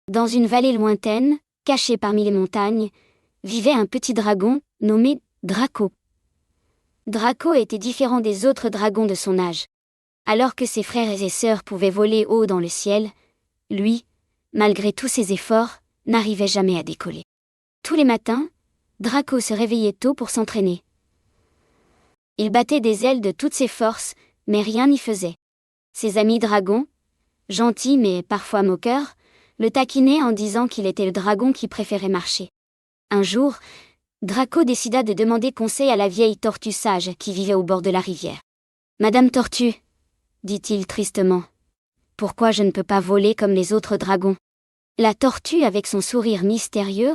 Dans une vallée lointaine, cachée parmi les montagnes, vivait un petit dragon, nommé Draco. Draco était différent des autres dragons de son âge. Alors que ses frères et sœurs pouvaient voler haut dans le ciel, lui, malgré tous ses efforts, n'arrivait jamais à décoller. Tous les matins, Draco se réveillait tôt pour s'entraîner. Il battait des ailes de toutes ses forces, mais rien n'y faisait. Ses amis dragons, gentils mais parfois moqueurs, le taquinaient en disant qu'il était le dragon qui préférait marcher. Un jour, Draco décida de demander conseil à la vieille tortue sage qui vivait au bord de la rivière. « Madame Tortue, dit-il tristement, pourquoi je ne peux pas voler comme les autres dragons ?» La tortue, avec son sourire mystérieux,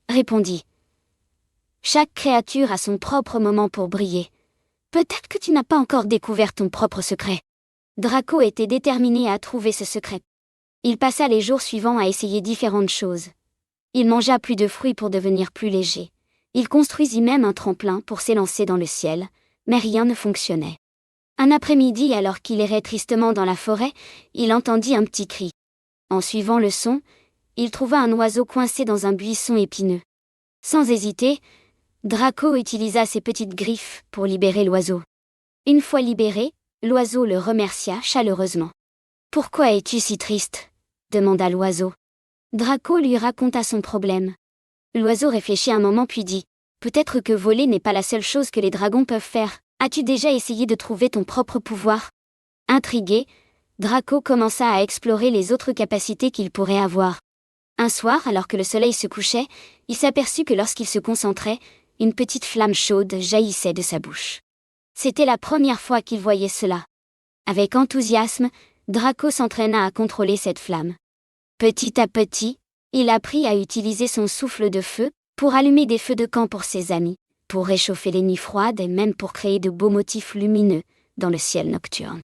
répondit. « Chaque créature a son propre moment pour briller. Peut-être que tu n'as pas encore découvert ton propre secret. » Draco était déterminé à trouver ce secret. Il passa les jours suivants à essayer différentes choses. Il mangea plus de fruits pour devenir plus léger. Il construisit même un tremplin pour s'élancer dans le ciel, mais rien ne fonctionnait. Un après-midi, alors qu'il errait tristement dans la forêt, il entendit un petit cri. En suivant le son, il trouva un oiseau coincé dans un buisson épineux. Sans hésiter, Draco utilisa ses petites griffes pour libérer l'oiseau. Une fois libéré, l'oiseau le remercia chaleureusement. « Pourquoi es-tu si triste ?» demanda l'oiseau. Draco lui raconta son problème. L'oiseau réfléchit un moment puis dit « Peut-être que voler n'est pas la seule chose que les dragons peuvent faire. As-tu déjà essayé de trouver ton propre pouvoir ?» Intrigué, Draco commença à explorer les autres capacités qu'il pourrait avoir. Un soir, alors que le soleil se couchait, il s'aperçut que lorsqu'il se concentrait, une petite flamme chaude jaillissait de sa bouche. C'était la première fois qu'il voyait cela. Avec enthousiasme, Draco s'entraîna à contrôler cette flamme. Petit à petit, il apprit à utiliser son souffle de feu pour allumer des feux de camp pour ses amis, pour réchauffer les nuits froides et même pour créer de beaux motifs lumineux dans le ciel nocturne.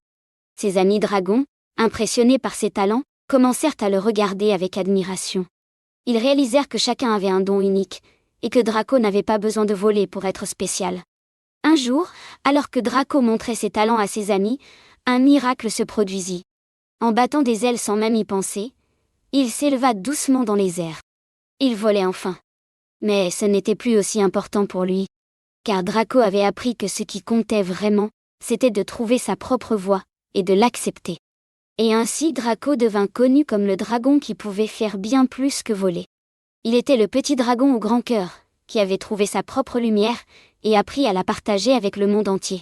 Ses amis dragons, impressionnés par ses talents, commencèrent à le regarder avec admiration. Ils réalisèrent que chacun avait un don unique, et que Draco n'avait pas besoin de voler pour être spécial. Un jour, alors que Draco montrait ses talents à ses amis, un miracle se produisit. En battant des ailes sans même y penser, il s'éleva doucement dans les airs. Il volait enfin. Mais ce n'était plus aussi important pour lui. Car Draco avait appris que ce qui comptait vraiment, c'était de trouver sa propre voie, et de l'accepter. Et ainsi Draco devint connu comme le dragon qui pouvait faire bien plus que voler. Il était le petit dragon au grand cœur, qui avait trouvé sa propre lumière, et appris à la partager avec le monde entier.